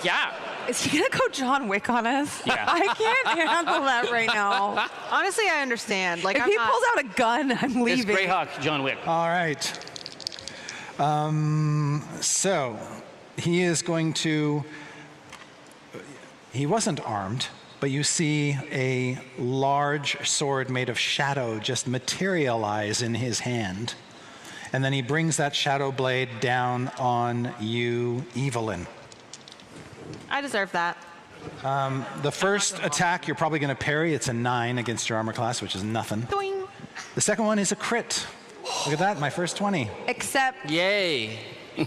Yeah. Is he gonna go John Wick on us? Yeah. I can't handle that right now. Honestly, I understand. Like, If he pulls out a gun, I'm It's leaving. Greyhawk, John Wick. All right. So he is going to. He wasn't armed, but you see a large sword made of shadow just materialize in his hand. And then he brings that shadow blade down on you, Evelyn. I deserve that. The first attack, you're probably going to parry. It's a 9 against your armor class, which is nothing. Doing. The second one is a crit. Look at that, my first 20. Except Yay.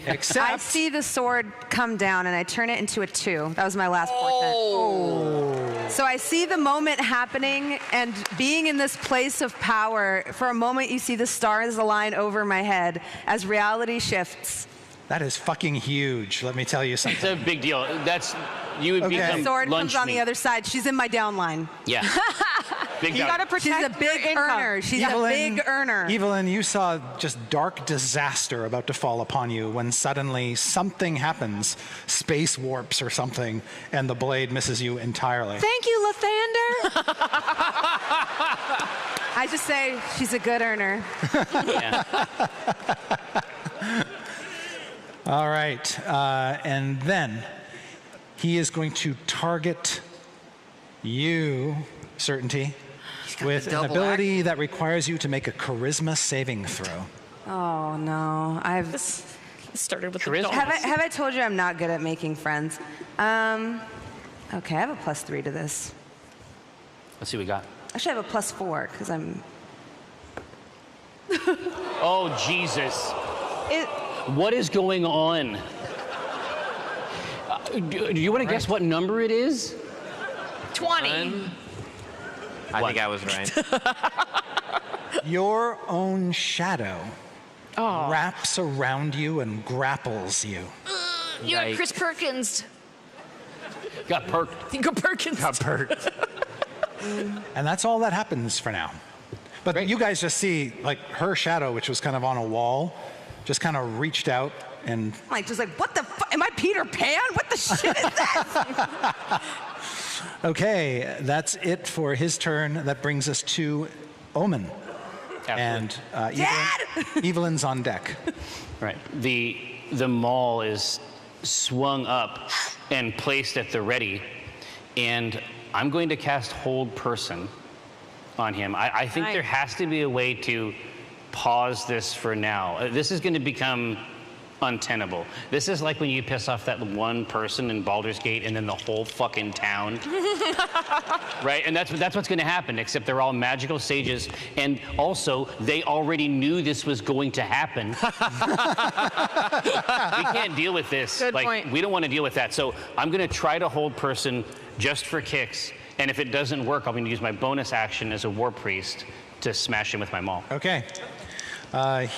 Except I see the sword come down and I turn it into a 2. That was my last portent. So I see the moment happening and being in this place of power. For a moment, you see the stars align over my head as reality shifts. that is fucking huge. Let me tell you It's something. a big deal. You would Okay. become The sword lunch comes on meat. the other side. She's in my downline. Yeah. Big You down. gotta protect She's a big your income. earner. She's a big earner. Evelyn, you saw just dark disaster about to fall upon you when suddenly something happens, space warps or something, and the blade misses you entirely. Thank you, Lathander. I just say she's a good earner. Yeah. All right, and then he is going to target you, Certainty, with an ability that requires you to make a charisma saving throw. Oh no, This started with the Charisma. dogs. have I told you I'm not good at making friends? Okay, I have a +3 to this. Let's see what we got. Actually, I have a +4 because I'm. Oh, Jesus. It, What is going on? Do you want to guess what number it is? 20. I think I was right. Your own shadow Oh. wraps around you and grapples you. You got Chris Perkins. Got perked. You got Perkins. Got perked. And that's all that happens for now. But Great. you guys just see, like, her shadow, which was kind of on a wall, just kind of reached out and Like, just like, what the fuck? Am I Peter Pan? What the shit is this? okay, that's it for his turn. That brings us to Omen. And Evelyn's on deck. Right. The maul is swung up and placed at the ready, and I'm going to cast Hold Person on him. I think Nice. there has to be a way to pause this for now. This is going to become untenable. This is like when you piss off that one person in Baldur's Gate and then the whole fucking town. Right? And that's what's going to happen, except they're all magical sages, and also they already knew this was going to happen. We can't deal with this. Good like, point. we don't want to deal with that. So I'm going to try to Hold Person just for kicks, and if it doesn't work, I'm going to use my bonus action as a War Priest to smash him with my maul. Okay.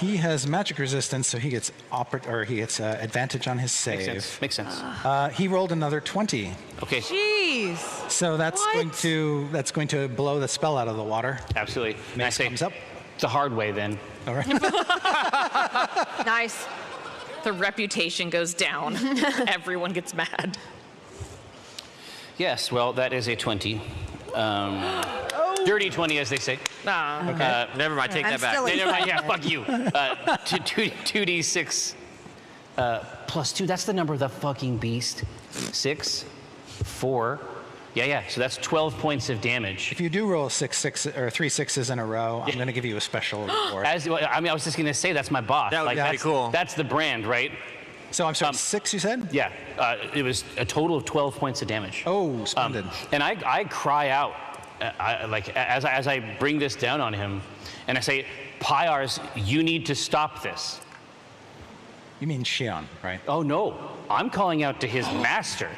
He has magic resistance, so he gets advantage on his save. Makes sense. He rolled another 20, Okay. jeez. so that's going to blow the spell out of the water. Absolutely. And I Mace say, comes up. the hard way then. All right. Nice. The reputation goes down. Everyone gets mad. Yes, well, that is a 20. Dirty 20, as they say. Nah. Never mind, take I'm that back. still Never mind, yeah, fuck you. 2d6 plus 2, that's the number of the fucking beast. 6, 4. Yeah, so that's 12 points of damage. If you do roll 3 6s in a row, I'm going to give you a special reward. I was just going to say, that's my boss. That would be that's, cool. That's the brand, right? So I'm sorry, 6 you said? Yeah, it was a total of 12 points of damage. Oh, splendid. And I cry out, as I bring this down on him, and I say, Pyars, you need to stop this. You mean Shion, right? Oh no, I'm calling out to his master.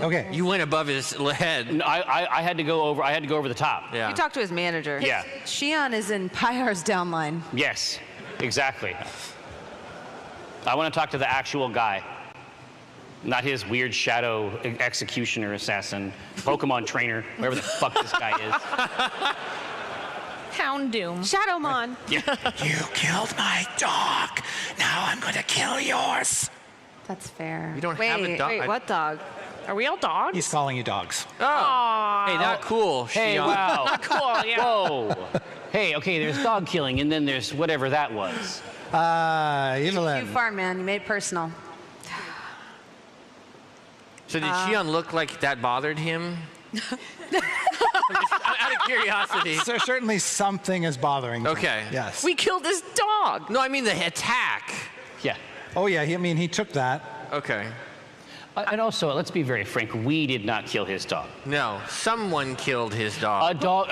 Okay. You went above his head. I had to go over the top. Yeah. You talk to his manager. Yeah. Shion is in Pyar's downline. Yes, exactly. I want to talk to the actual guy, not his weird shadow executioner assassin, Pokemon trainer, whatever the fuck this guy is. Hound Doom. Shadowmon. You killed my dog. Now I'm going to kill yours. That's fair. You don't have a dog. Wait, what dog? Are we all dogs? He's calling you dogs. Oh. Hey, not cool. Hey, Shion. wow. Not cool, yeah. Whoa. Hey, okay, there's dog killing, and then there's whatever that was. Evelyn. Too far, man. You made it personal. So did Shion look like that bothered him? Out of curiosity. So certainly something is bothering you. Okay. Yes. We killed this dog. No, I mean the attack. Yeah. Oh, yeah. He took that. Okay. And also, let's be very frank, we did not kill his dog. No, someone killed his dog. A dog.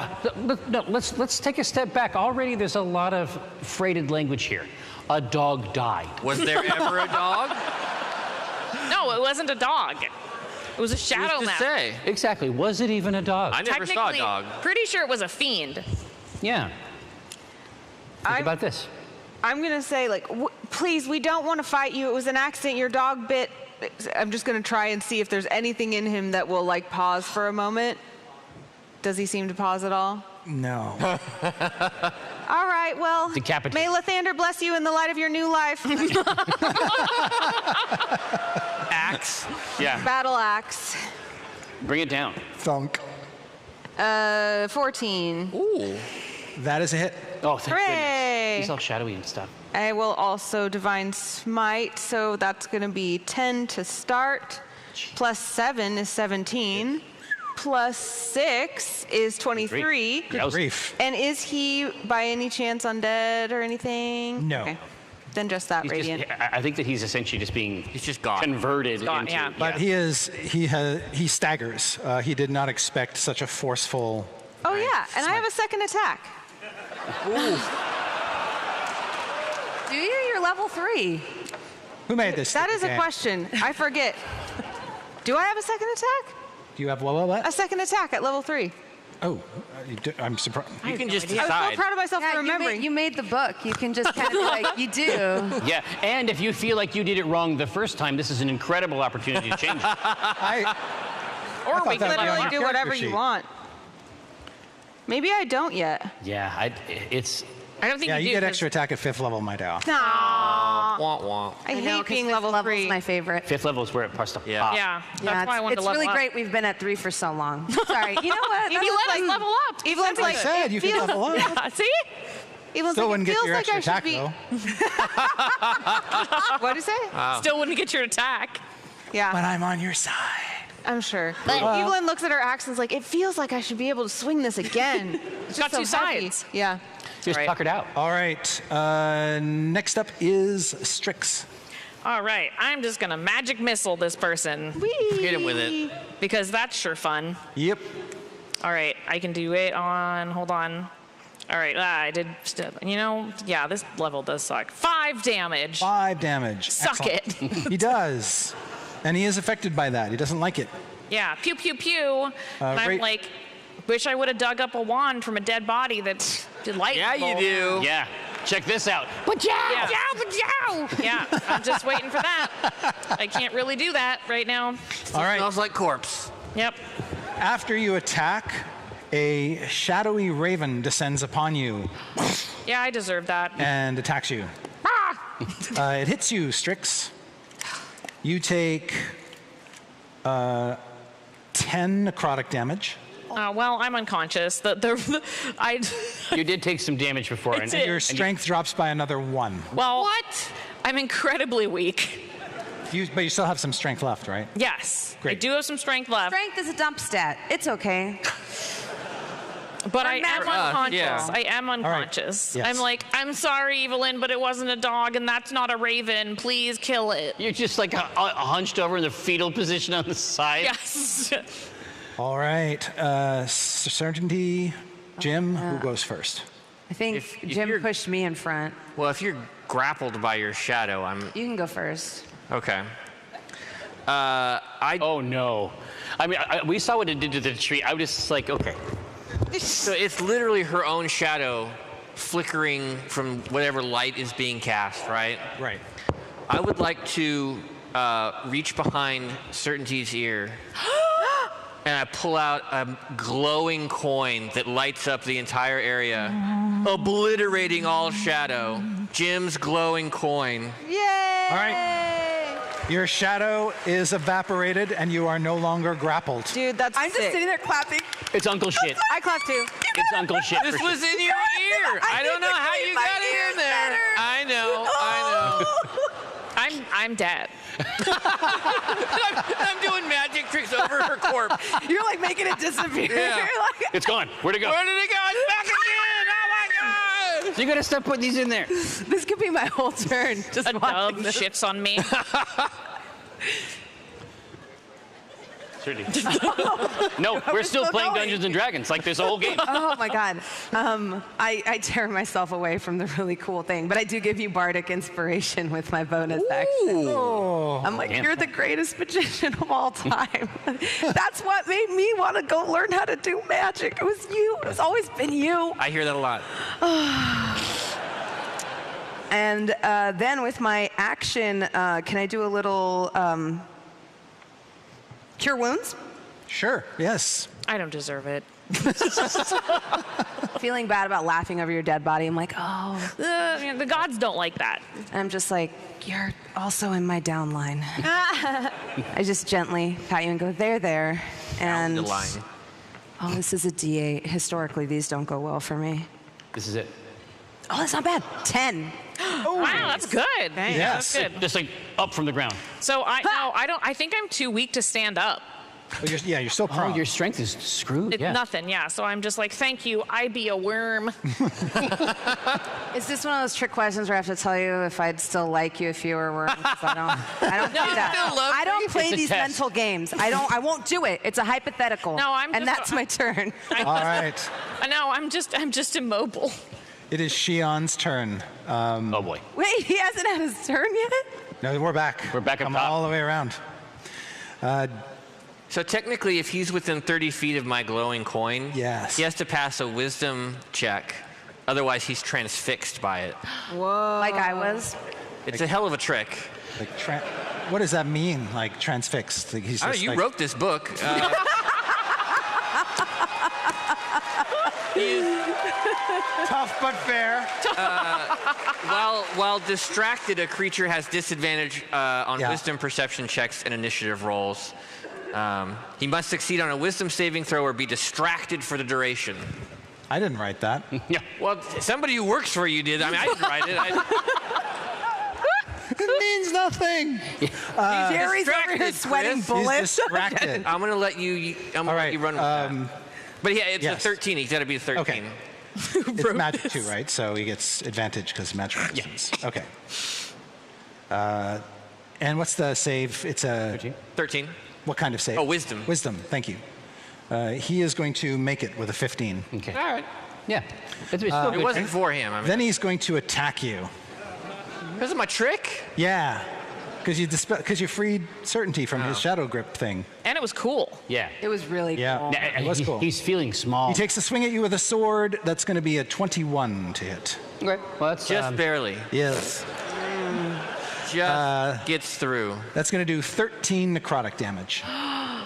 No, let's take a step back. Already, there's a lot of freighted language here. A dog died. Was there ever a dog? No, it wasn't a dog. It was a shadow Who's to map. say? Exactly. Was it even a dog? I never saw a dog. Pretty sure it was a fiend. Yeah. Think about this. I'm gonna say, like, please, we don't want to fight you. It was an accident. Your dog bit. I'm just gonna try and see if there's anything in him that will like pause for a moment. Does he seem to pause at all? No. All right, well, Decapitate. may Lathander bless you in the light of your new life. Axe. Yeah. Battle axe. Bring it down. Thunk. 14. Ooh. That is a hit. Oh, thank Hooray! goodness. He's all shadowy and stuff. I will also divine smite, so that's going to be 10 to start. Plus 7 is 17. Plus 6 is 23. That was- Grief. And is he by any chance undead or anything? No. Okay. Then just that He's radiant. I think that he's essentially just being He's just gone. converted gone, into. yeah. But he staggers. He did not expect such a forceful. Oh yeah, and I have a second attack. Do you? You're level 3. Who made this? That is a game? question. I forget. Do I have a second attack? Do you have what? A second attack at level 3. Oh, I'm surprised. You can just I was so decide. proud of myself for remembering. You made the book. You can just kind of be like, you do. Yeah, and if you feel like you did it wrong the first time, this is an incredible opportunity to change it. Or thought we that would be on literally your do whatever character you sheet. want. Maybe I don't yet. Yeah, it's. I don't think Yeah, you you do. get 'cause- extra attack at 5th level, my Dow. Aww. Womp womp. I hate being level 3. Is my favorite. 5th level is where it starts to Yeah. pop. Yeah, that's Yeah, why I wanted it's to level really up. great we've been at 3 for so long. Sorry. You know what? You let us level up. Evelyn's I like, said you could level up. Yeah, see? Evelyn's Still like, wouldn't it get feels your like extra I should attack, be. though. What'd you say? Still wouldn't get your attack. Yeah, But I'm on your side. I'm sure. But Evelyn looks at her axe and is like, it feels like I should be able to swing this again. It's got just two so heavy. sides. Yeah. Just Right. tuckered out. All right. Next up is Strix. All right, I'm just gonna magic missile this person Hit him with it. because that's sure fun. Yep. All right, I can do it on. Hold on. All right, I did. You know, yeah, this level does suck. 5 damage. 5 damage. Suck Excellent. it. He does. And he is affected by that. He doesn't like it. Yeah, pew pew pew. And I'm right- like, wish I would have dug up a wand from a dead body that's delightful. Yeah, you do. Yeah, check this out. Yeah. Yeah, I'm just waiting for that. I can't really do that right now. All right. Smells like corpse. Yep. After you attack, a shadowy raven descends upon you Yeah, I deserve that. and attacks you. It hits you, Strix. You take 10 necrotic damage. Well, I'm unconscious. I. You did take some damage before. I did. Your strength drops by another 1. Well, what? I'm incredibly weak. But you still have some strength left, right? Yes, I Great. do have some strength left, Strength is a dump stat. It's okay. but I am magic. unconscious. Yeah. I am unconscious. Yes. I'm like, I'm sorry, Evelyn, but it wasn't a dog, and that's not a raven. Please kill it. You're just like hunched over in the fetal position on the side. Yes. All right. Certainty, Jim, who goes first? I think If Jim you're- pushed me in front. Well, if you're grappled by your shadow, I'm You can go first. okay. Oh no. I mean, we saw what it did to the tree. I was just like, okay. So it's literally her own shadow flickering from whatever light is being cast, right? Right. I would like to reach behind Certainty's ear and I pull out a glowing coin that lights up the entire area, obliterating all shadow. Jim's glowing coin. Yay! All right. Your shadow is evaporated, and you are no longer grappled. Dude, that's I'm just sick. sitting there clapping. It's Uncle Shit. I clap too. It's Uncle Shit. This for was sure. in your ear. I don't know how you got it in there. I know. I'm dead. I'm doing magic tricks over her corpse. You're like making it disappear. Yeah. You're like, It's gone. Where'd it go? Where did it go? It's back again. Oh my God. You gotta stop putting these in there. this could be my whole turn. Just A watching dove this. shits on me. No, we're still still playing going. Dungeons and Dragons like this whole game. Oh my God. I tear myself away from the really cool thing, but I do give you bardic inspiration with my bonus action. I'm like, Damn. you're the greatest magician of all time. That's what made me want to go learn how to do magic. It was you. It's always been you. I hear that a lot. And then with my action, can I do a little cure wounds? Sure, yes. I don't deserve it. Feeling bad about laughing over your dead body. I'm like, oh. The gods don't like that. And I'm just like, you're also in my downline. I just gently pat you and go, there. Down And the line. oh, this is a D8. Historically, these don't go well for me. This is it. Oh, that's not bad. 10. Wow, that's good. Yes. That's good. Just like up from the ground. So I think I'm too weak to stand up. Oh, you're still prone. Oh, your strength is screwed. It's nothing, yeah. So I'm just like, thank you, I be a worm. Is this one of those trick questions where I have to tell you if I'd still like you if you were a worm? 'Cause I don't do that. still love I don't me. play It's a these test. mental games. I won't do it. It's a hypothetical. No, I'm and just- that's my turn. All right. No, I'm just immobile. It is Shion's turn. Oh boy. Wait, he hasn't had his turn yet? No, we're back. We're back up Come top. all the way around. So technically, if he's within 30 feet of my glowing coin, Yes. he has to pass a wisdom check. Otherwise, he's transfixed by it. Like I was. It's a hell of a trick. Like, what does that mean? Like transfixed? Like he's I don't know, just you like, wrote this book. tough but fair. While distracted, a creature has disadvantage on Yeah. wisdom perception checks and initiative rolls. He must succeed on a wisdom saving throw or be distracted for the duration. I didn't write that. Yeah. Well, somebody who works for you did. I mean, I didn't write it. It means nothing. Jerry's over here distracted, sweating Chris. He's bullets. distracted. I'm gonna let you. I'm gonna All let right. you run with that. But yeah, it's yes. a 13. He's got to be a 13. Okay. It's magic too, right? So he gets advantage because magic resistance. Okay. And what's the save? It's a 13. what kind of save? Oh, wisdom. Wisdom. Thank you. He is going to make it with a 15. Okay. All right. Yeah. It's still It good. wasn't for him. I mean, Then he's going to attack you. this is my trick. Yeah. Because you freed certainty from his shadow grip thing. And it was cool. Yeah. It was really Yeah. cool. It was cool. He's feeling small. He takes a swing at you with a sword. That's going to be a 21 to hit. Okay. Well, that's Just barely. Yes. Just gets through. That's going to do 13 necrotic damage. I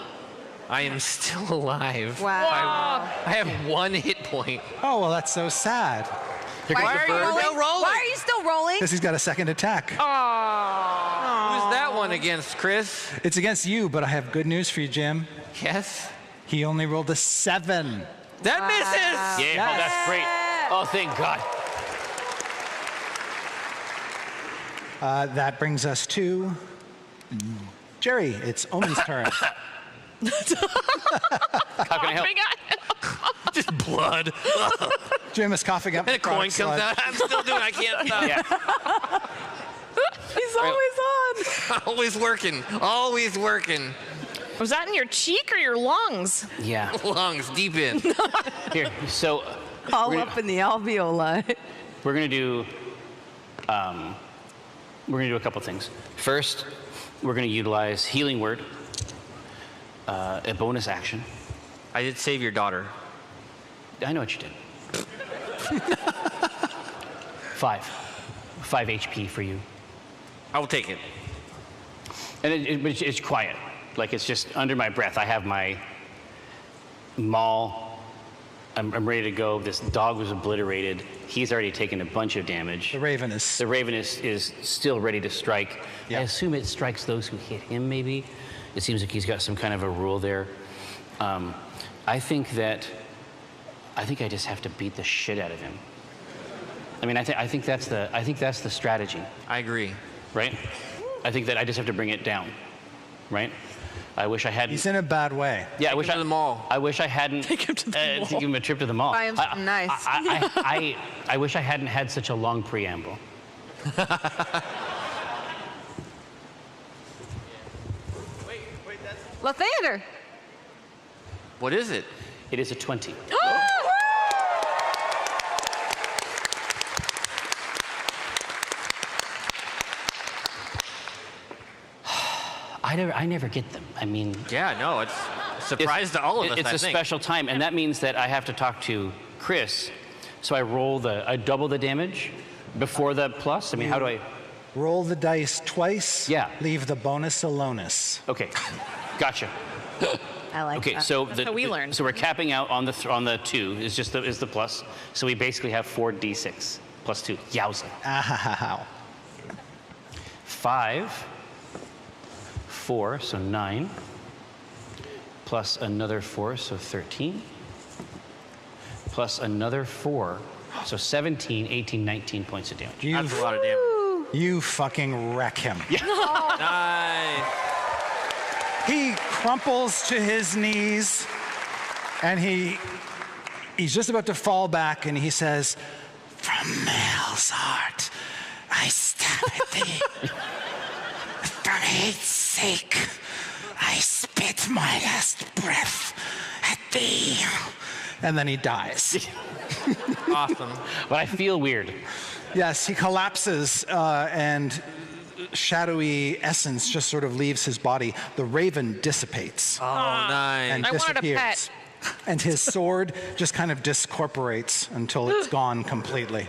am still alive. Wow. I have 1 hit point. Oh, well, that's so sad. Why are you bird. rolling? Still rolling. Why are you still rolling? Because he's got a second attack. Who's that one against, Chris? It's against you, but I have good news for you, Jim. Yes. He only rolled a 7. That misses. Yeah. Oh, that's great. Oh, thank God. That brings us to Jerry. It's Omen's turn. How can I help? Just blood. Jim is coughing up. And a coin necrotic comes blood. out. I'm still doing it. I can't stop. Yeah. He's always on. Always working. Always working. Was that in your cheek or your lungs? Yeah. Lungs deep in. Here. So All up in the alveoli. we're gonna do a couple things. First, we're gonna utilize healing word, a bonus action. I did save your daughter. I know what you did. 5 HP for you, I will take it. and it's quiet. Like it's just under my breath. I have my maul I'm ready to go. This dog was obliterated. He's already taken a bunch of damage. The Raven is. The Raven is still ready to strike. Yeah. I assume it strikes those who hit him, maybe. It seems like he's got some kind of a rule there. I think I just have to beat the shit out of him. I mean, I think that's the strategy, I agree. right? I think that I just have to bring it down, right? I wish I hadn't. He's in a bad way. Yeah, Take him to the mall. I wish I hadn't. Take him to the mall. Take him a trip to the mall. Buy him something nice. I wish I hadn't had such a long preamble. Lathander. What is it? It is a 20. I never get them. I mean, Yeah, no, it's a surprise to all of us, it's I a think. special time, and that means that I have to talk to Chris. So I double the damage before the plus. I mean, how do I? Roll the dice twice. Yeah. Leave the bonus alonus. Okay, gotcha. I like Okay, that. so That's how we learned. So we're capping out on the 2 is the plus. So we basically have 4d6 plus 2. Yowza. Ow. 5, 4, so 9, plus another 4, so 13, plus another 4, so 17, 18, 19 points of damage. That's a lot of damage. You fucking wreck him. Nice. He crumples to his knees and he's just about to fall back and he says, "From Mael's heart, I stab at thee. For hate's sake, I spit my last breath at thee." And then he dies. Awesome. But I feel weird. Yes, he collapses and shadowy essence just sort of leaves his body. The raven dissipates Oh, nice. and I wanted a disappears. And his sword just kind of discorporates until it's gone completely.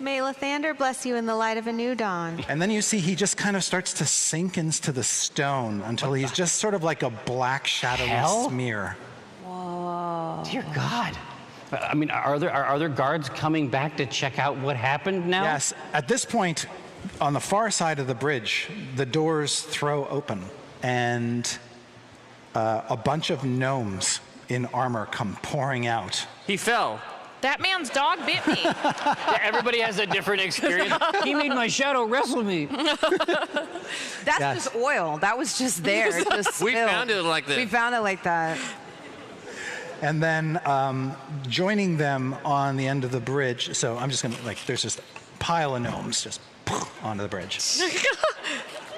May Lathander bless you in the light of a new dawn. And then you see he just kind of starts to sink into the stone until he's just sort of like a black shadowy hell? smear. Dear God. I mean, are there guards coming back to check out what happened now? Yes, at this point, on the far side of the bridge, the doors throw open and a bunch of gnomes in armor come pouring out. He fell. That man's dog bit me. Yeah, everybody has a different experience. He made my shadow wrestle me. That's Yes. just oil. That was just there. It just We spilled. found it like this. We found it like that. And then joining them on the end of the bridge, so I'm just gonna, there's just a pile of gnomes just onto the bridge.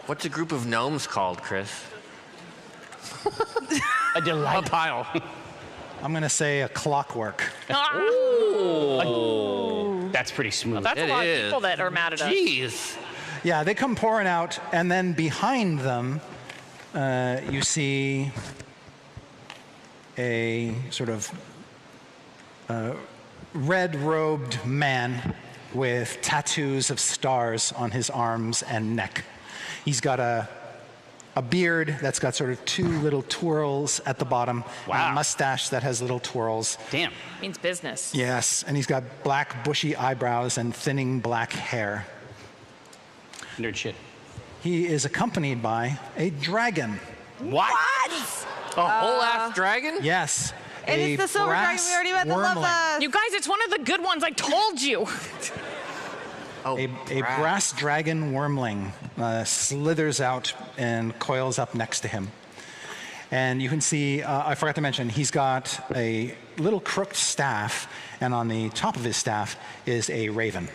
What's a group of gnomes called, Chris? A delight. A pile. I'm gonna say a clockwork. That's pretty smooth. That's a It lot is. of people that are mad at us. Jeez. Yeah, they come pouring out, and then behind them, you see a sort of red-robed man with tattoos of stars on his arms and neck. He's got a beard that's got sort of 2 little twirls at the bottom, and Wow. a mustache that has little twirls. Damn. Means business. Yes, and he's got black bushy eyebrows and thinning black hair. Nerd shit. He is accompanied by a dragon. What? A whole ass dragon? Yes. And a it's the silver dragon brass we already met that loved wormling. us. You guys, it's one of the good ones. I told you. Oh, A brass dragon wormling slithers out and coils up next to him. And you can see, I forgot to mention, he's got a little crooked staff, and on the top of his staff is a raven.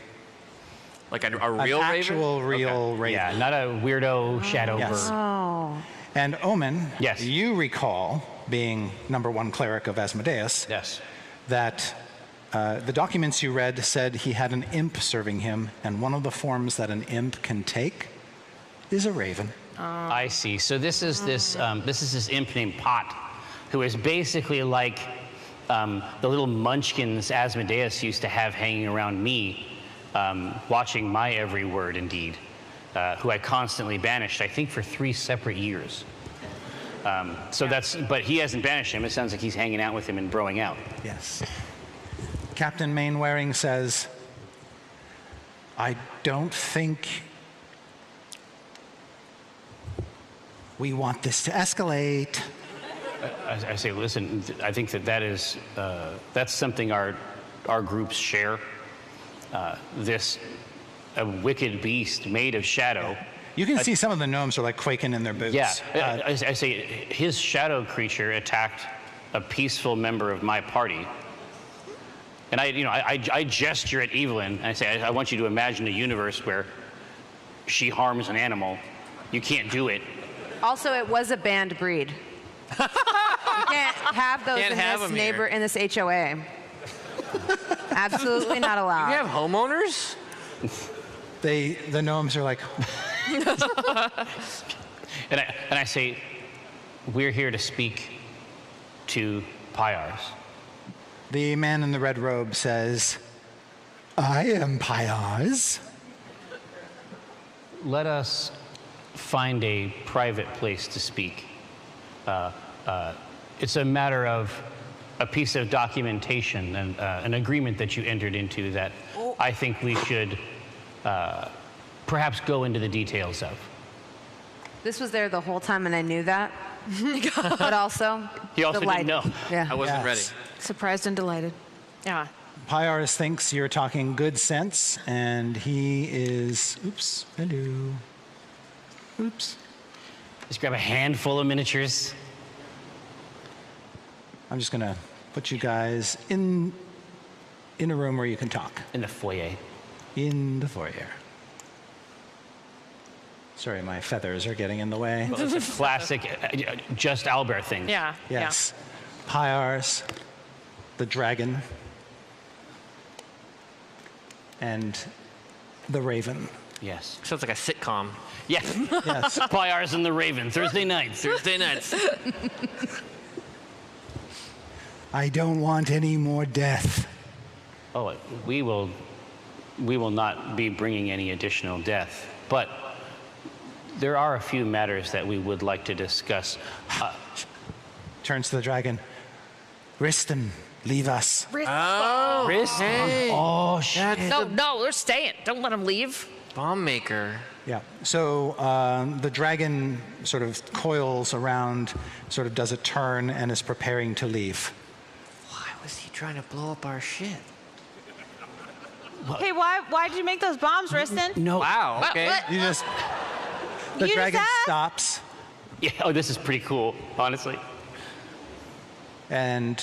Like a An real raven? actual real raven. Yeah, not a weirdo shadow Yes. bird. Oh. And Omen, Yes. you recall, being #1 cleric of Asmodeus, Yes. that the documents you read said he had an imp serving him, and one of the forms that an imp can take is a raven. I see. So this is this imp named Pot, who is basically like the little munchkins Asmodeus used to have hanging around me, watching my every word, indeed, who I constantly banished, I think, for 3 separate years. So that's, but he hasn't banished him. It sounds like he's hanging out with him and broing out. Yes. Captain Mainwaring says, I don't think we want this to escalate. I say, listen, I think that's something our groups share. This a wicked beast made of shadow. You can see some of the gnomes are like quaking in their boots. Yeah, I say his shadow creature attacked a peaceful member of my party. And I gesture at Evelyn and I say, I want you to imagine a universe where she harms an animal. You can't do it. Also, it was a banned breed. You can't have those Can't have in this 'em here. in this HOA. Absolutely not allowed. You have homeowners? The gnomes are like, And I say, we're here to speak to Pyars. the man in the red robe says, I am Pyars. Let us find a private place to speak. It's a matter of a piece of documentation and an agreement that you entered into that I think we should perhaps go into the details of. This was there the whole time, and I knew that. But also, He also the didn't know. Yeah. I wasn't Yes. ready. Surprised and delighted. Yeah. Pyars thinks you're talking good sense, and he is, oops, hello. Oops. Just grab a handful of miniatures. I'm just gonna put you guys in a room where you can talk, In the foyer. in the foyer. Sorry, my feathers are getting in the way. Well, it's a classic just Albert thing. Yeah. Yes. Pyars, the dragon, and the raven. Yes. Sounds like a sitcom. Yeah. Yes. Pyars and the Raven, Thursday nights. Thursday nights. I don't want any more death. Oh, we will not be bringing any additional death, but there are a few matters that we would like to discuss. Turns to the dragon. Riston, leave us. Oh, Chris? hey. Oh, shit. No, they're staying. Don't let them leave. Bomb maker. Yeah. So the dragon sort of coils around, sort of does a turn, and is preparing to leave. Why was he trying to blow up our shit? Hey, why'd you make those bombs, Riston? No. Wow, okay. What? You just. The You just dragon asked? stops Yeah, oh, this is pretty cool, honestly. and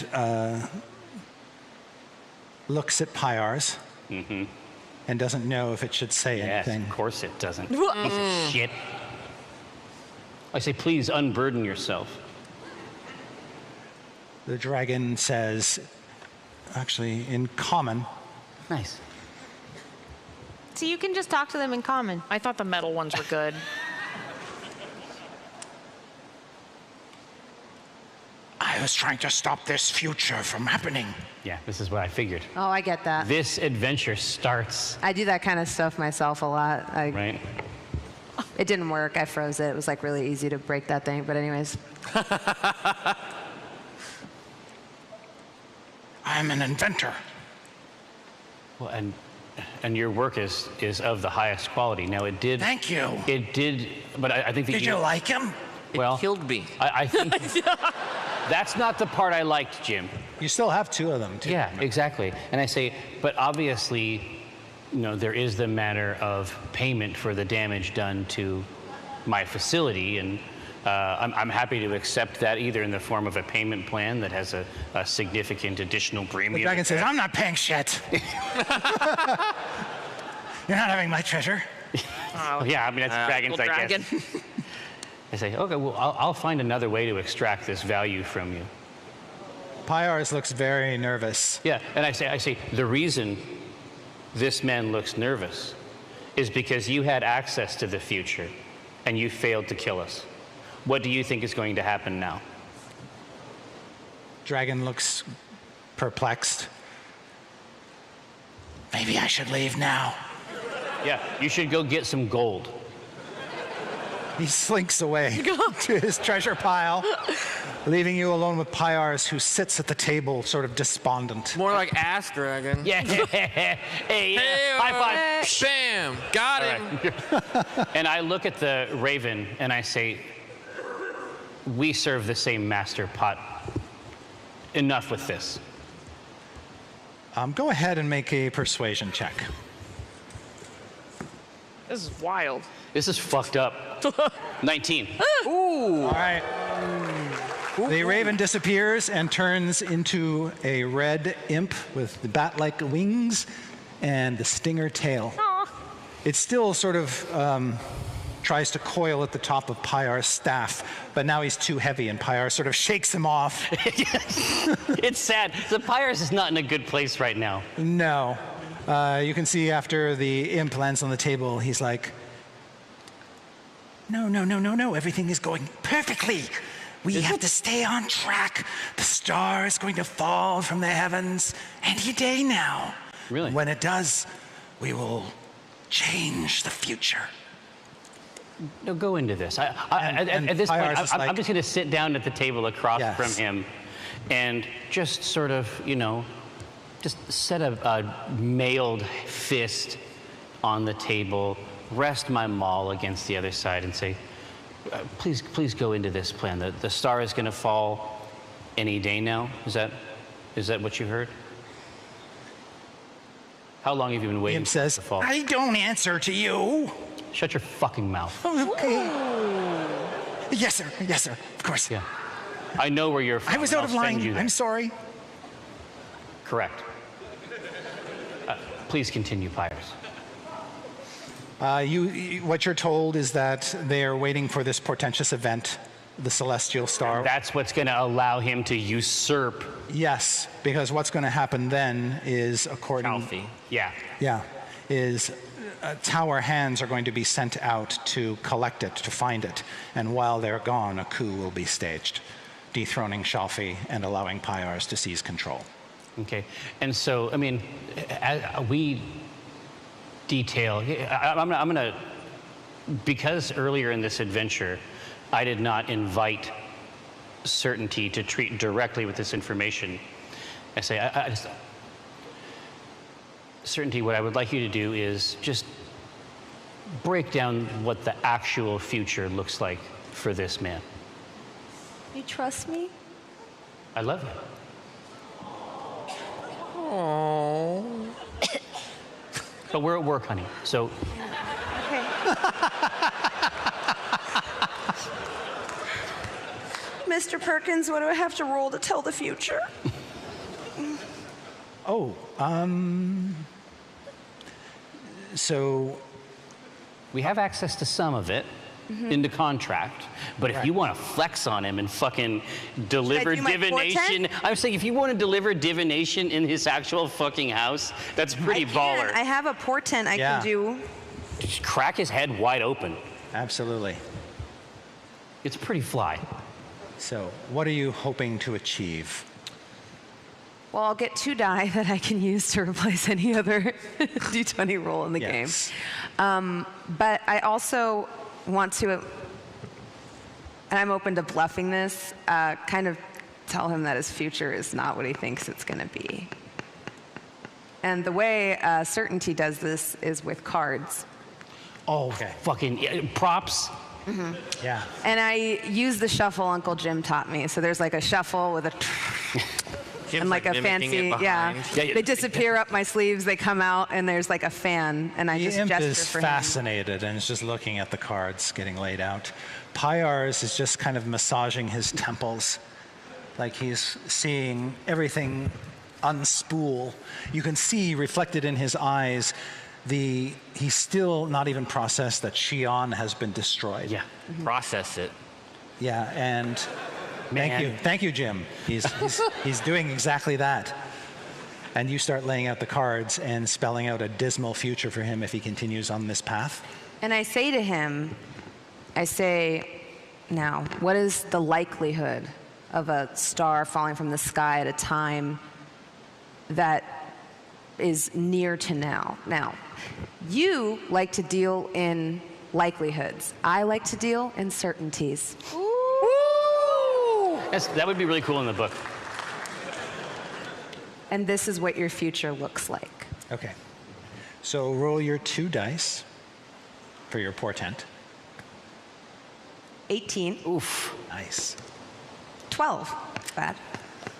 looks at Pyars and doesn't know if it should say Yes, anything. of course it doesn't. Piece of shit. I say, please unburden yourself. The dragon says, actually, in common, Nice. So you can just talk to them in common. I thought the metal ones were good. I was trying to stop this future from happening. Yeah, this is what I figured. Oh, I get that. This adventure starts, I do that kind of stuff myself a lot. right? It didn't work. I froze it. It was like really easy to break that thing. But anyways, I'm an inventor. Well, and your work is of the highest quality. Now, it did. Thank you. It did, but I think that Did you like him? Well, It killed me. I think that's not the part I liked, Jim. You still have two of them, too. Yeah, exactly. And I say, but obviously, there is the matter of payment for the damage done to my facility, and I'm happy to accept that either in the form of a payment plan that has a significant additional The premium. dragon says, I'm not paying shit. You're not having my treasure. Oh, yeah, I mean, that's dragons, I Dragon. guess. I say, okay, well, I'll find another way to extract this value from you. Pyars looks very nervous. Yeah, and I say, the reason this man looks nervous is because you had access to the future and you failed to kill us. What do you think is going to happen now? Dragon looks perplexed. Maybe I should leave now. Yeah, you should go get some gold. He slinks away to his treasure pile, leaving you alone with Pyars, who sits at the table, sort of despondent. More like ass dragon. Yeah. Hey, high five. Bam! Got him. Right. And I look at the raven and I say, we serve the same master pot. Enough with this. Go ahead and make a persuasion check. This is wild. This is fucked up. 19. All right. The raven disappears and turns into a red imp with the bat-like wings and the stinger tail. Aw. It's still sort of tries to coil at the top of Pyar's staff, but now he's too heavy, and Pyar sort of shakes him off. It's sad. The Pyres is not in a good place right now. No. You can see after the imp lands on the table, he's like, no, everything is going perfectly. We have to stay on track. The star is going to fall from the heavens any day now. Really? When it does, we will change the future. No, go into this. At this Pyar's point, is I'm like- just going to sit down at the table across Yes. from him and just sort of, just set a mailed fist on the table, rest my maul against the other side and say, please go into this plan. The star is going to fall any day now. Is that what you heard? How long have you been waiting Imp for says, it to fall? I don't answer to you. Shut your fucking mouth. Okay. Yes, sir. Of course. Yeah. I know where you're from. I was and out of I'll send line. you there. I'm sorry. Correct. Please continue, Pyres. What you're told is that they're waiting for this portentous event, the celestial star. That's what's going to allow him to usurp. Yes, because what's going to happen then is, according, Alfie. Yeah. tower hands are going to be sent out to collect it, to find it, and while they're gone, a coup will be staged, dethroning Shalfi and allowing Pyars to seize control. Okay. And so, I mean, we detail. I'm going to, because earlier in this adventure, I did not invite Certainty to treat directly with this information. I say, I just, Certainty, what I would like you to do is just break down what the actual future looks like for this man. You trust me? I love you. But we're at work, honey. So Okay. Mr. Perkins, what do I have to roll to tell the future? So we have access to some of it in the contract, but if you want to flex on him and fucking deliver do my divination, portent? I'm saying if you want to deliver divination in his actual fucking house, that's pretty baller. I have a portent I Yeah. can do. Just crack his head wide open. absolutely. It's pretty fly. So what are you hoping to achieve? Well, I'll get 2 die that I can use to replace any other D20 roll in the Yes. game. But I also want to, and I'm open to bluffing this, kind of tell him that his future is not what he thinks it's going to be. And the way Certainty does this is with cards. Oh, fucking props. Yeah. And I use the shuffle Uncle Jim taught me. So there's like a shuffle with a Jim's and like a mimicking fancy, it yeah. behind. They disappear up my sleeves, they come out, and there's like a fan, and I The just imp gesture is for him. fascinated and is just looking at the cards getting laid out. Pyars is just kind of massaging his temples, like he's seeing everything unspool. You can see reflected in his eyes he's still not even processed that Xi'an has been destroyed. Yeah. Process it. Yeah, and Man. thank you, Jim. He's doing exactly that. And you start laying out the cards and spelling out a dismal future for him if he continues on this path. And I say to him, now, what is the likelihood of a star falling from the sky at a time that is near to now? Now, you like to deal in likelihoods. I like to deal in certainties. That would be really cool in the book. And this is what your future looks like. Okay. So roll your 2 dice for your portent. 18. Oof. Nice. 12. That's bad.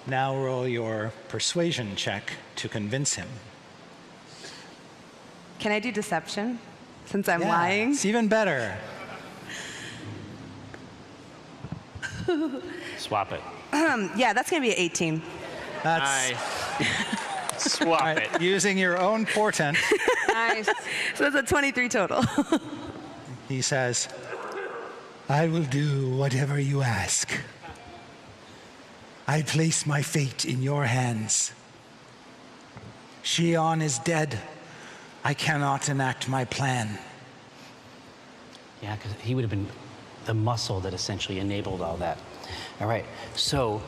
Now roll your persuasion check to convince him. Can I do deception since I'm Yeah, lying? it's even better. Swap it. Yeah, that's going to be an 18. That's Swap all it. right, using your own portent. Nice. So that's a 23 total. He says, I will do whatever you ask. I place my fate in your hands. Shion is dead. I cannot enact my plan. Yeah, because he would have been the muscle that essentially enabled all that. All right, so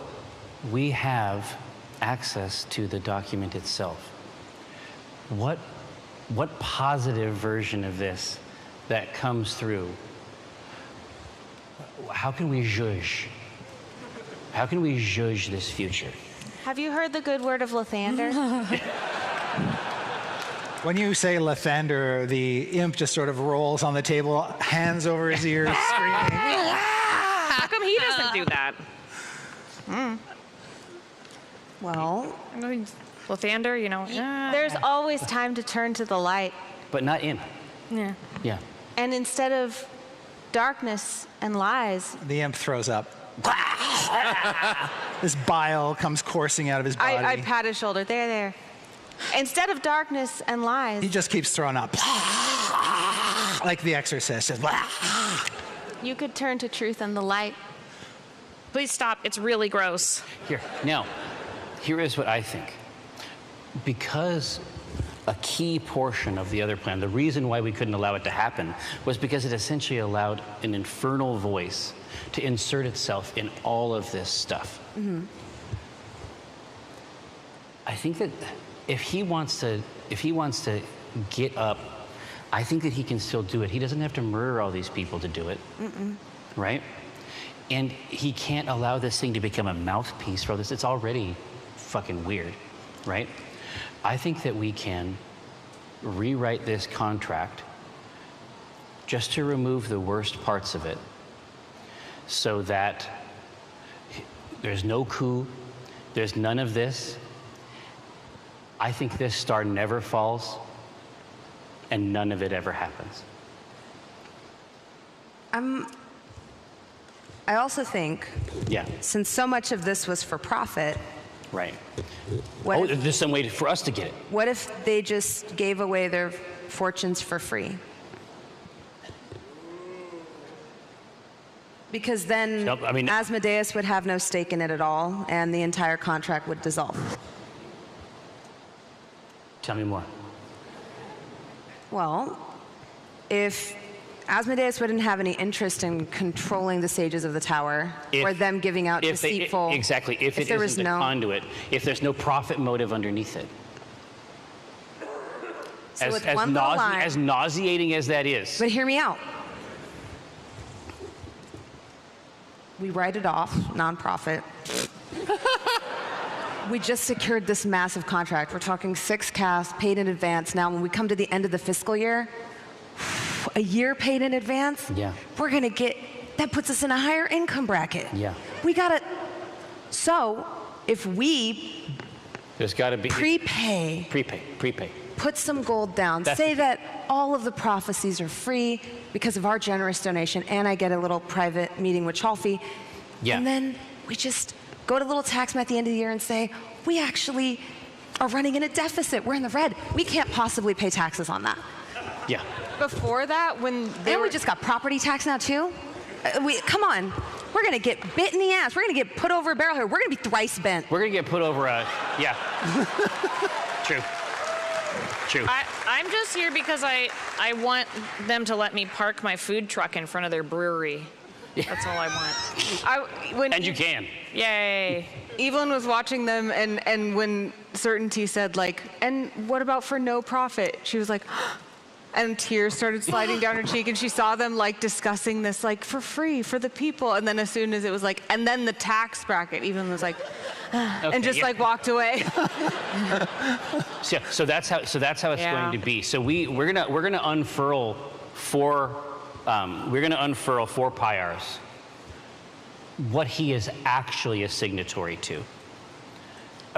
we have access to the document itself. What positive version of this that comes through? How can we judge? How can we judge this future? Have you heard the good word of Lathander? When you say Lathander, the imp just sort of rolls on the table, hands over his ears, screaming. How come he doesn't do that? Well, I mean, Lathander, you know. There's always time to turn to the light. But not imp. Yeah. Yeah. And instead of darkness and lies, The imp throws up. This bile comes coursing out of his body. I pat his shoulder. There. Instead of darkness and lies, He just keeps throwing up. Like the exorcist. Just you could turn to truth and the light. Please stop. It's really gross. Now, here is what I think. Because a key portion of the other plan, the reason why we couldn't allow it to happen was because it essentially allowed an infernal voice to insert itself in all of this stuff. Mm-hmm. I think that if he wants to get up, I think that he can still do it. He doesn't have to murder all these people to do it. Right? And he can't allow this thing to become a mouthpiece for this. It's already fucking weird, right? I think that we can rewrite this contract just to remove the worst parts of it so that there's no coup, there's none of this. I think this star never falls and none of it ever happens. I also think, Yeah, since so much of this was for profit, right. what if, There's some way for us to get it. what if they just gave away their fortunes for free? Because then Nope, I mean- Asmodeus would have no stake in it at all, and the entire contract would dissolve. Tell me more. Well, if Asmodeus wouldn't have any interest in controlling the sages of the tower, or them giving out deceitful... Exactly, if it there was isn't a no... conduit, if there's no profit motive underneath it. So with one little line- As nauseating as that is. But hear me out. We write it off, nonprofit. We just secured this massive contract. We're talking 6 casts paid in advance. Now, when we come to the end of the fiscal year, a year paid in advance, Yeah. we're gonna get, that puts us in a higher income bracket. Yeah. We gotta, so if we There's got to be prepay, prepay. put some gold down, That's say the- that all of the prophecies are free because of our generous donation, and I get a little private meeting with Chalfie. Yeah. And then we just go to little taxman at the end of the year and say, we actually are running in a deficit. We're in the red. We can't possibly pay taxes on that. Yeah. Before that, when they And were, we just got property tax now too. Come on. We're gonna get bit in the ass. We're gonna get put over a barrel here. We're gonna be thrice bent. We're going to get put over a, yeah. True. I'm just here because I want them to let me park my food truck in front of their brewery. That's all I want. when And you can. Yay. Evelyn was watching them, and when Certainty said, like, and what about for no profit? She was like, And tears started sliding down her cheek, and she saw them like discussing this like for free for the people. And then as soon as it was like, and then the tax bracket, even was like, and just like walked away. So that's how it's going to be. So we're gonna unfurl four pyres. What he is actually a signatory to.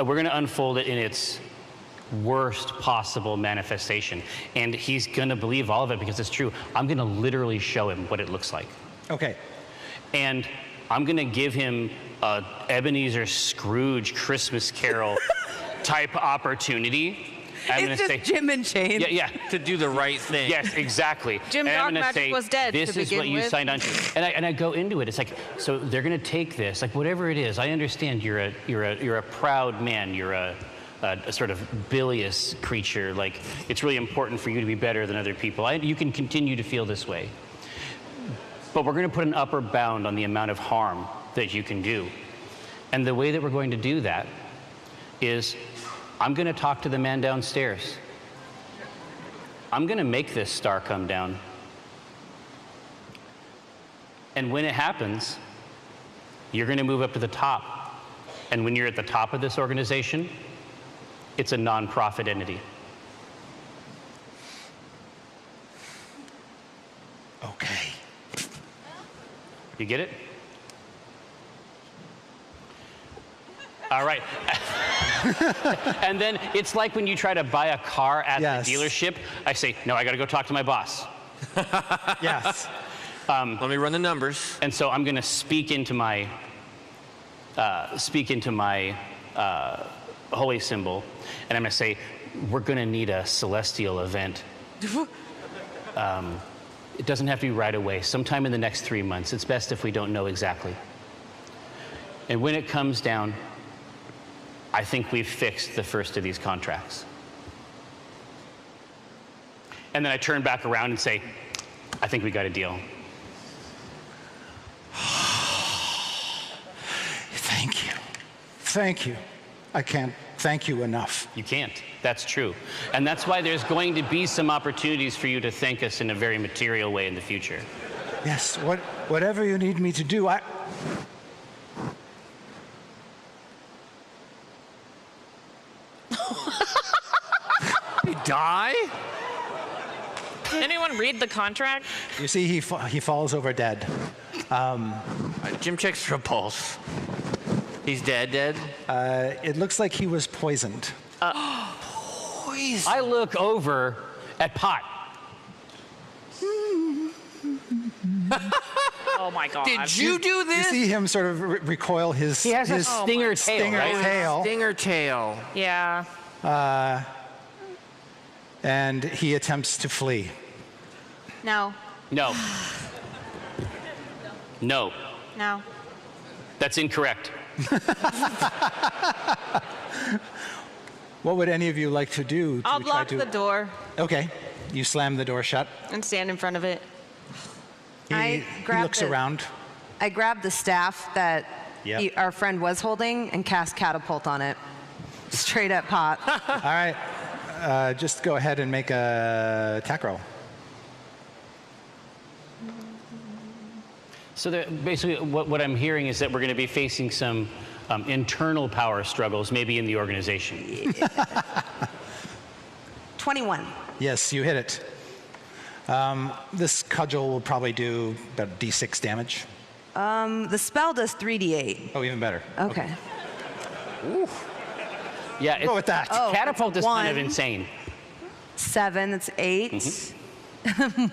We're gonna unfold it in its worst possible manifestation, and he's gonna believe all of it because it's true. I'm gonna literally show him what it looks like. Okay. And I'm gonna give him a Ebenezer Scrooge Christmas Carol type opportunity. I'm It's gonna just say, Jim and Shane. yeah. To do the right thing. Yes, exactly. Jim And I'm Dark gonna Magic say, was dead this to is what begin you with. signed on to. And I go into it. It's like, so they're gonna take this, like whatever it is. I understand you're a proud man. You're a sort of bilious creature. Like it's really important for you to be better than other people. You can continue to feel this way. But we're gonna put an upper bound on the amount of harm that you can do. And the way that we're going to do that is I'm gonna talk to the man downstairs. I'm gonna make this star come down. And when it happens, you're gonna move up to the top. And when you're at the top of this organization, it's a nonprofit entity. Okay. You get it? All right. And then it's like when you try to buy a car at Yes. the dealership. I say, no, I got to go talk to my boss. Yes. Let me run the numbers. And so I'm going to speak into my holy symbol, and I'm going to say, we're going to need a celestial event. It doesn't have to be right away. Sometime in the next 3 months. It's best if we don't know exactly. And when it comes down, I think we've fixed the first of these contracts. And then I turn back around and say, I think we got a deal. Thank you. Thank you. I can't thank you enough. You can't. That's true. And that's why there's going to be some opportunities for you to thank us in a very material way in the future. Yes, whatever you need me to do, You die? Anyone read the contract? You see, he falls over dead. Jim checks for a pulse. He's dead. It looks like he was poisoned. Poison. I look over at Pot. Oh my god. Did you do You this? see him sort of recoil his He has a his stinger tail, stinger right? tail, Stinger tail. Yeah. and he attempts to flee. No, No. No. no. That's incorrect. What would any of you like to do? I'll block the door Okay, you slam the door shut. and stand in front of it. He looks around. I grabbed the staff that Yep. our friend was holding and cast catapult on it. Straight at Pot. All right, just go ahead and make a attack roll. So basically, what I'm hearing is that we're going to be facing some internal power struggles, maybe in the organization. 21. Yes, you hit it. This cudgel will probably do about D6 damage. The spell does 3d8. Oh, even better. Okay. Yeah, Go with that. Oh, catapult is kind of 1. insane. 7, that's 8.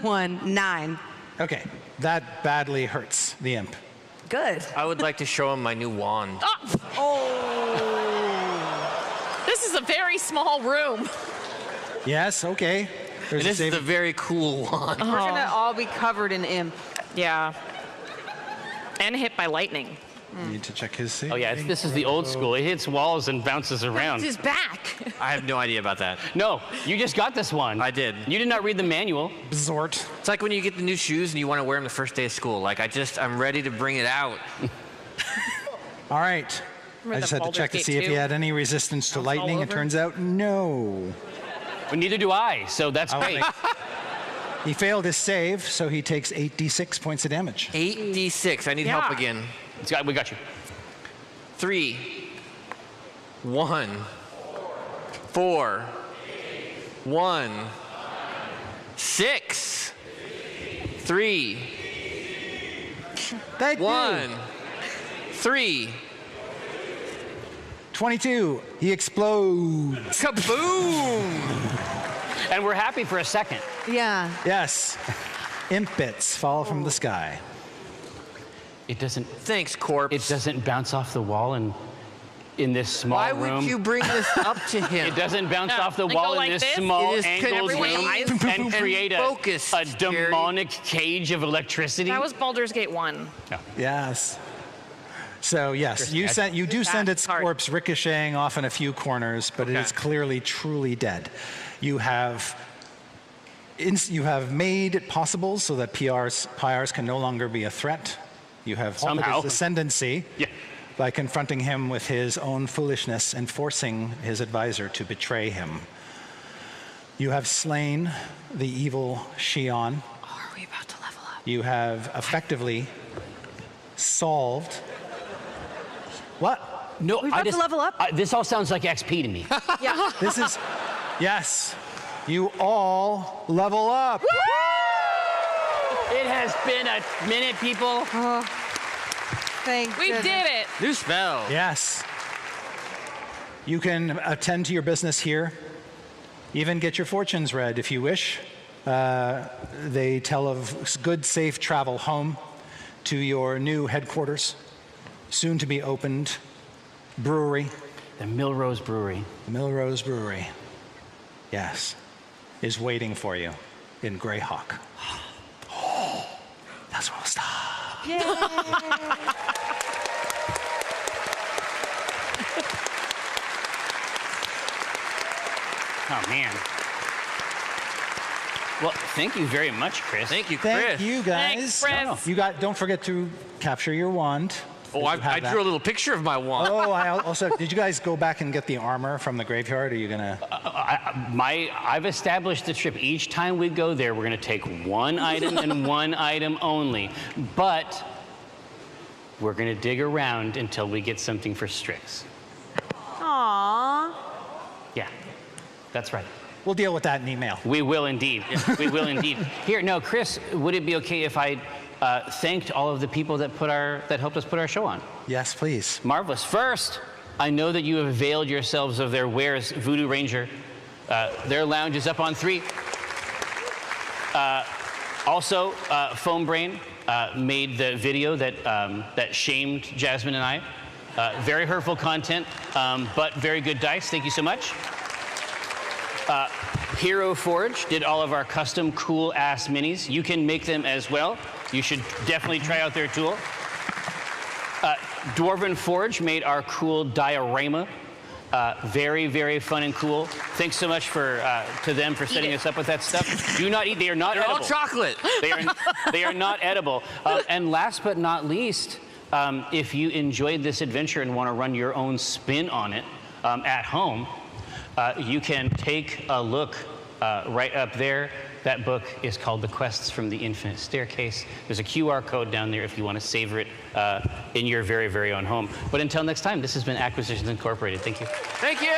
1, 9. Okay, that badly hurts the imp. Good. I would like to show him my new wand. This is a very small room. Yes, okay. There's This is a very cool wand. We're gonna all be covered in imp. Yeah. And hit by lightning. Need to check his save. Oh yeah, this is the old school. It hits walls and bounces around. It's his back. I have no idea about that. No, you just got this one. I did. You did not read the manual. Zort. It's like when you get the new shoes and you want to wear them the first day of school. Like I'm ready to bring it out. All right. Remember I just the had to Baldur's check to Gate see if he 2? had any resistance to Bounce all lightning. It over? turns out no. But neither do I, so that's I will great. make, He failed his save, so he takes 8d6 points of damage. 8d6. I need help Yeah. again. We got you. 3, 1, 4, 1, 6, 3, Thank 1, you. 3. 22. He explodes. Kaboom! And we're happy for a second. Yeah. Yes. Imp bits fall from the sky. It doesn't. Thanks, corpse. It doesn't bounce off the wall and in this small Why room. would you bring this up to him? It doesn't bounce No, off the they wall go in like this this. small It is angled room contained and create a focused, Jerry. demonic cage of electricity. That was Baldur's Gate 1. Yes. So yes, you do send its hard. corpse ricocheting off in a few corners, but it is clearly truly dead. You have made it possible so that PRs can no longer be a threat. You have halted Somehow. his ascendancy Yeah. by confronting him with his own foolishness and forcing his advisor to betray him. You have slain the evil Shion. Are we about to level up? You have effectively solved. What? No, We about to level up? This all sounds like XP to me. Yeah. This is. Yes. You all level up. It has been a minute, people. Thank We goodness. did it. New spell. Yes. You can attend to your business here. Even get your fortunes read if you wish. They tell of good, safe travel home to your new headquarters, soon to be opened brewery, The Millrose Brewery. the Millrose Brewery. Yes, is waiting for you in Greyhawk. That's where we'll stop. Oh, man. Well, thank you very much, Chris. Thank you, Chris. Thank you Thanks, guys. Chris. Don't forget to capture your wand. Oh, You I have that. drew a little picture of my wand. Oh, I also, did you guys go back and get the armor from the graveyard? Are you gonna? I've established the trip. Each time we go there, we're going to take one item and one item only. But we're going to dig around until we get something for Strix. Aww. Yeah, that's right. We'll deal with that in email. We will indeed. We will indeed. Here, no, Chris, would it be okay if I thanked all of the people that helped us put our show on? Yes, please. Marvelous. First, I know that you have availed yourselves of their wares, Voodoo Ranger. Their lounge is up on 3. Also, Foam Brain made the video that shamed Jasmine and I. Very hurtful content, but very good dice. Thank you so much. Hero Forge did all of our custom cool ass minis. You can make them as well. You should definitely try out their tool. Dwarven Forge made our cool diorama. Very, very fun and cool. Thanks so much to them for setting us up with that stuff. Do not eat. They are not They're edible. all chocolate. They are not edible. And last but not least, if you enjoyed this adventure and want to run your own spin on it at home, you can take a look right up there. That book is called The Quests from the Infinite Staircase. There's a QR code down there if you want to savor it in your very, very own home. But until next time, this has been Acquisitions Incorporated. Thank you. Thank you.